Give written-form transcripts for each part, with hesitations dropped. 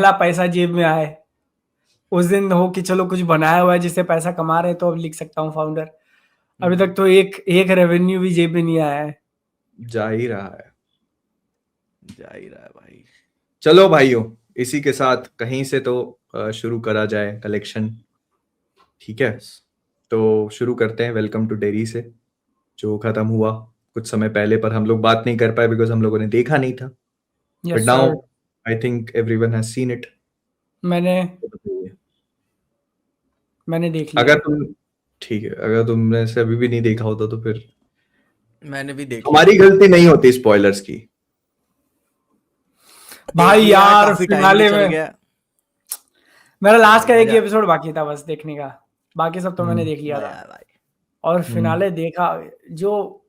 वाला पैसा जेब में आए, उस दिन हो कि चलो कुछ बनाया हुआ है जिससे पैसा कमा रहे हैं तो अब लिख सकता हूँ फाउंडर। अभी तक तो एक रेवेन्यू भी जेब में नहीं आया है। जा ही रहा है भाई। चलो भाइयों, इसी के साथ कहीं से तो शुरू करा जाए कलेक्शन, ठीक है? तो शुरू करते हैं वेलकम टू डेरी से, जो खत्म हुआ कुछ समय पहले, पर हम लोग बात नहीं कर पाए बिकॉज हम लोगों ने देखा नहीं था। But yes now sir. I think everyone has seen it. मैंने देख लिया अगर है। तुम ठीक है, अगर तुमने से अभी भी नहीं देखा होता तो फिर मैंने भी देख हमारी लिया। गलती नहीं होती स्पॉयलर्स की। भाई देख लिया, यार काफी टाइम भी फिनाले चल में गया। मेरा लास्ट का एक ही मजा एपिसोड बाकी था बस देखने का, बाकी सब तो मैंने देख लिया मजा था। आया भाई। और फिनाले देखा जो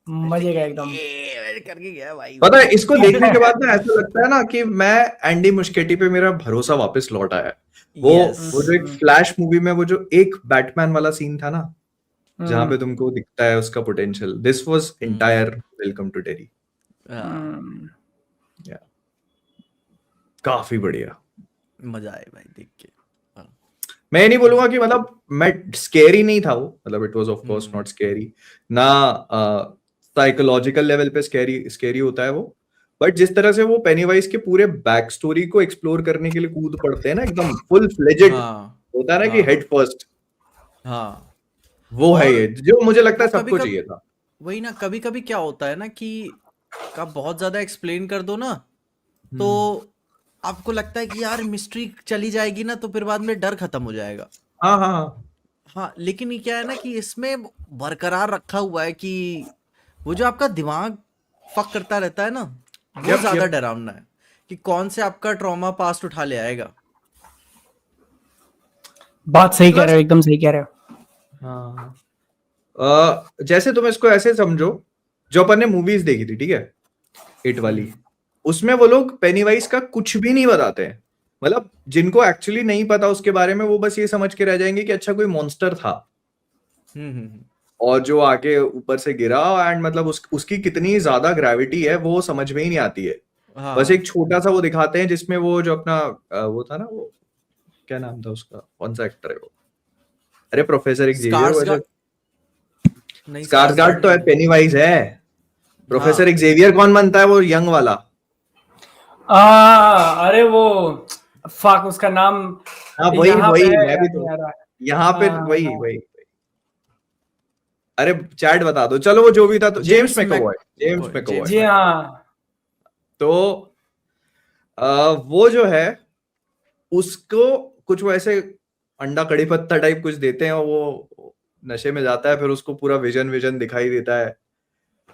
मजे का एकदम। ये करके गया भाई। पता है, इसको देखने के बाद ना ऐसा लगता है ना कि मैं एंडी मुस्केटी पे मेरा भरोसा वापस लौट आया है। वो वो जो एक फ्लैश मूवी में वो जो एक बैटमैन वाला सीन था ना, जहां पे तुमको दिखता है उसका potential, this was entire welcome to dairy. काफी बढ़िया, मजा आया भाई देख के। मैं ये नहीं बोलूंगा कि मतलब मैं स्केरी नहीं था वो, मतलब it was of course not scary ना, साइकोलॉजिकल लेवल पे स्केरी होता है वो, बट जिस तरह से वो पेनीवाइज के पूरे बैक स्टोरी को एक्सप्लोर करने के लिए कूद पड़ते हैं ना, एकदम फुल फ्लेजेड होता है ना कि हेड फर्स्ट, हाँ वो है ये जो मुझे लगता है सबको चाहिए था। वही ना, कभी कभी क्या होता है ना कि आप बहुत ज्यादा एक्सप्लेन कर दो ना, तो आपको लगता है कि यार मिस्ट्री चली जाएगी ना, तो फिर बाद में डर खत्म हो जाएगा। हाँ हाँ हाँ हाँ, लेकिन ये क्या है ना कि इसमें बरकरार रखा हुआ है कि वो जो आपका दिमाग फक करता रहता है ना, वो ज्यादा डरावना है कि कौन से आपका ट्रॉमा पास्ट उठा ले आएगा। बात सही कह रहे हो, एकदम सही कह रहे हो। हाँ, जैसे तुम इसको ऐसे समझो, जो अपन ने मूवीज देखी थी, ठीक है, इट वाली, उसमें वो लोग पेनीवाइज का कुछ भी नहीं बताते हैं। मतलब जिनको एक्चुअली नहीं पता उसके बारे में, वो बस ये समझ के रह जाएंगे कि अच्छा कोई मॉन्स्टर था और जो आके ऊपर से गिरा, एंड मतलब उसकी कितनी ज्यादा ग्रेविटी है वो समझ में ही नहीं आती है। बस एक छोटा सा वो दिखाते हैं जिसमें वो जो अपना वो था ना, वो क्या नाम था उसका, कौन सा एक्टर है वो, अरे प्रोफेसर एक्जेवियर, स्कार्सगार्ड तो है, पेनीवाइज है, प्रोफेसर एक्जेवियर कौन बनता है, वो यंग वाला। अरे वो फक उसका नाम, हाँ वही मैं भी तो यहाँ पे वही अरे चैट बता दो, चलो वो जो भी था, तो जेम्स मैकअवॉय। जी हाँ। तो वो जो है उसको कुछ वैसे अंडा कड़ी पत्ता टाइप कुछ देते हैं और वो नशे में जाता है, फिर उसको पूरा विजन दिखाई देता है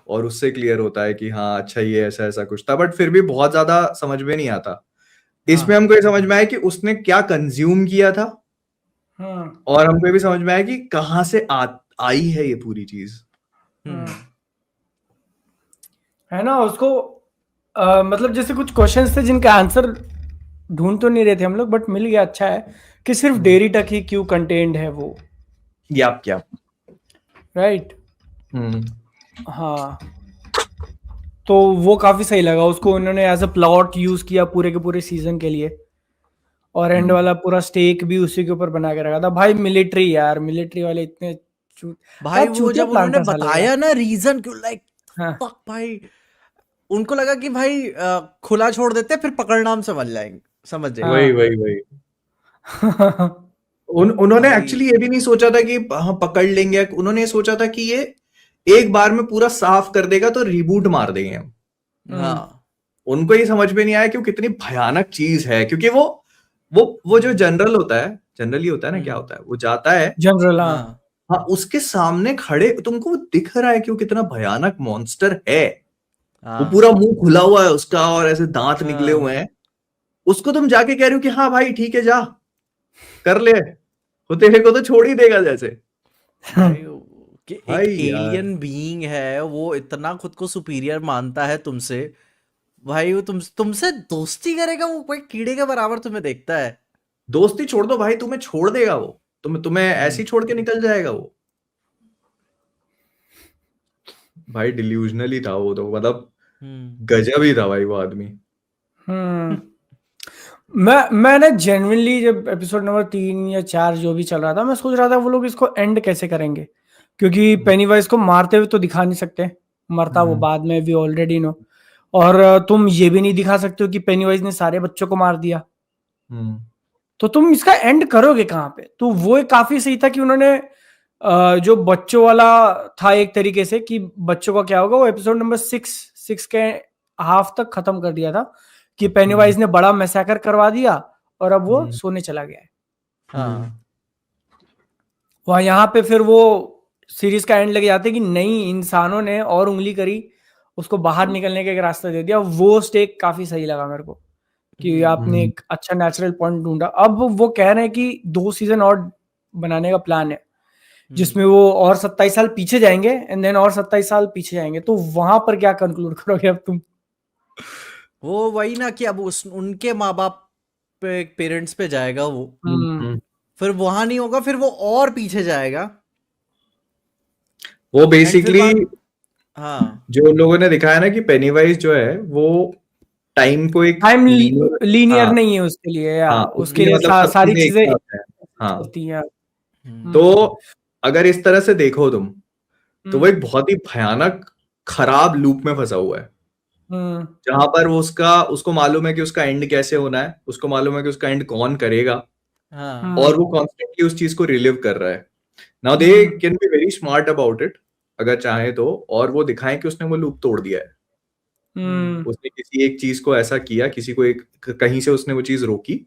और उससे क्लियर होता है कि हाँ अच्छा ये ऐसा ऐसा कुछ था, बट फिर भी बहुत ज्यादा समझ में नहीं आता। इसमें हमको ये समझ में आया कि उसने क्या कंज्यूम किया था, और हमको ये भी समझ में आया कि कहाँ से आई है ये पूरी चीज, है ना। उसको मतलब जैसे कुछ क्वेश्चंस थे जिनका आंसर ढूंढ तो नहीं रहे थे हम लोग, बट मिल गया। अच्छा है कि सिर्फ डेयरी तक ही क्यों कंटेन्ड है वो, क्या राइट। हाँ, तो वो काफी सही लगा। उसको उन्होंने एज अ प्लॉट यूज किया पूरे के पूरे सीजन के लिए, और एंड वाला पूरा स्टेक भी उसी के ऊपर बना के रखा था। भाई मिलिट्री यार, मिलिट्री वाले इतने भाई वो जब उन्होंने बताया ना रीजन क्यों, लाइक फक भाई, उनको लगा कि भाई खुला छोड़ देते फिर पकड़ना हम समझ जाएंगे, समझ जाएंगे। वही उन्होंने एक्चुअली ये भी नहीं सोचा था कि हाँ पकड़ लेंगे, उन्होंने ये सोचा था कि ये एक बार में पूरा साफ कर देगा तो रिबूट मार देंगे हम। हाँ, उनको ये समझ में नहीं आया कि वो कितनी भयानक चीज है, क्योंकि वो जो जनरल होता है, जनरली होता है ना, क्या होता है, वो जाता है जनरल, हाँ उसके सामने खड़े तुमको दिख रहा है कि वो कितना भयानक मॉन्स्टर है, वो पूरा मुंह खुला हुआ है उसका और ऐसे दांत निकले हुए हैं, उसको तुम जाके कह रहे हो कि हाँ भाई ठीक है जा कर ले, वो तेरे को तो छोड़ ही देगा जैसे। कि एक एलियन बीइंग है, वो इतना खुद को सुपीरियर मानता है तुमसे, भाई वो तुमसे दोस्ती करेगा, वो कोई कीड़े के बराबर तुम्हें देखता है। दोस्ती छोड़ दो भाई, तुम्हें छोड़ देगा वो, तुम्हें ऐसे ही छोड़ के निकल जाएगा वो। भाई डिल्यूजनल ही था वो तो, मतलब गजब ही था भाई वो आदमी। मैं ना जेन्युइनली जब एपिसोड नंबर 3 या 4 जो भी चल रहा था, मैं सोच रहा था वो लोग इसको एंड कैसे करेंगे, क्योंकि पेनीवाइज को मारते हुए तो दिखा नहीं सकते, मरता वो बाद में, वी ऑलरेडी नो। और तुम ये भी नहीं दिखा सकते हो कि पेनीवाइज ने सारे बच्चों को मार दिया, तो तुम इसका एंड करोगे कहाँ पे? तो वो एक काफी सही था कि उन्होंने जो बच्चों वाला था एक तरीके से कि बच्चों का क्या होगा, वो एपिसोड नंबर 6 के हाफ तक खत्म कर दिया था कि पेनीवाइज ने बड़ा मैसेकर करवा दिया और अब वो सोने चला गया है। हाँ वहाँ यहाँ पे फिर वो सीरीज का एंड लग जाते कि नहीं, इंसानों ने और उंगली करी, उसको बाहर निकलने का एक रास्ता दे दिया। वो स्टेक काफी सही लगा मेरे को कि आपने एक अच्छा नेचुरल पॉइंट ढूंढा। अब वो कह रहे हैं कि 2 सीजन और बनाने का प्लान है, जिसमें वो और 27 साल पीछे जाएंगे एंड देन और 27 साल पीछे जाएंगे। तो वहां पर क्या कंक्लूड करोगे अब तुम? वो वही ना कि अब उनके माँ बाप पे, पेरेंट्स पे जाएगा वो, फिर वहां नहीं होगा, फिर वो और पीछे जाएगा। वो बेसिकली हाँ जो उन लोगों ने दिखाया ना कि पेनीवाइज जो है वो टाइम को एक टाइम लीनियर, लीनियर नहीं है उसके लिए, या हाँ उसके उसके लिए लिए मतलब सब सारी चीजें एक चीजें साथ हैं। हाँ चलती हैं। तो अगर इस तरह से देखो तुम, तो वो हम्म, एक बहुत ही भयानक खराब लूप में फंसा हुआ है, जहां पर वो उसको मालूम है कि उसका एंड कैसे होना है, उसको मालूम है कि उसका एंड कौन करेगा, हाँ और वो कॉन्स्टेंटली उस चीज को रिलिव कर रहा है। Now they can be very smart about it अगर चाहे तो, और वो दिखाएं कि उसने वो लूप तोड़ दिया है। उसने किसी एक चीज को ऐसा किया, किसी को एक कहीं से उसने वो चीज रोकी,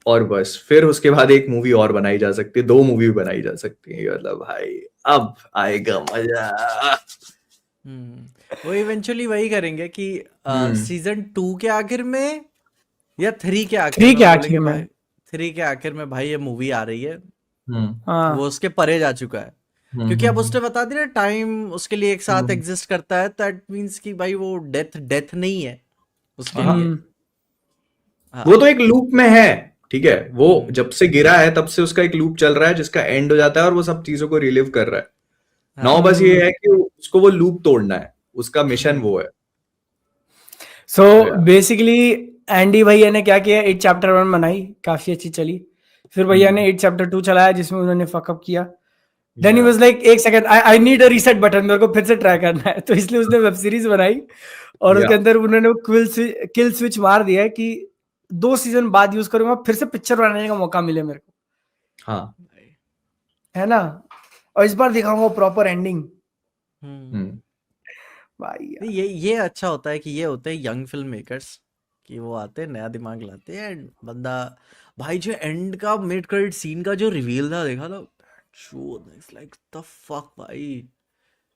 और बस फिर उसके बाद एक मूवी और बनाई जा सकती है, 2 मूवी बनाई जा सकती है। मतलब भाई अब आएगा मजा। वो इवेंचुअली वही करेंगे कि सीजन 2 के आखिर में या 3 के आखिर 3 में के वो आखिर बोलेंगे में। भाई 3 के आखिर में भाई ये मूवी आ रही है। हाँ वो उसके परे जा चुका है, क्योंकि अब उसने बता दिया टाइम उसके लिए एक साथ एग्जिस्ट करता है, दैट मींस कि भाई वो डेथ नहीं है उसके लिए। हाँ वो तो एक लूप में है, ठीक है, वो जब से गिरा है तब से उसका एक लूप चल रहा है जिसका एंड हो जाता है, और वो सब चीजों को रिलीव कर रहा है। नाउ बस ये है कि उसको वो लूप तोड़ना है, उसका मिशन वो है। सो बेसिकली एंडी भैया ने क्या किया, 8 चैप्टर 1 बनाई, काफी अच्छी चली। फिर भैया ने 8 चैप्टर 2 चलाया जिसमें उन्होंने फकअप किया। देन ही वाज लाइक, एक second, I need a reset button, मेरे को फिर से ट्राई करना है। तो इसलिए उसने वेब सीरीज बनाई और उसके अंदर उन्होंने वो किल स्विच मार दिया है कि 2 सीजन बाद यूज करूंगा, फिर से पिक्चर बनाने का मौका मिले मेरे को। हाँ है ना? और इस बार दिखाऊंगा प्रॉपर एंडिंग। भाई यार। ये अच्छा होता है कि ये होते हैं यंग फिल्म मेकर्स, कि वो आते हैं नया दिमाग लाते हैं बंदा। भाई जो एंड का मिड क्रेडिट सीन का जो रिवील था देखा था, लाइक द फक भाई।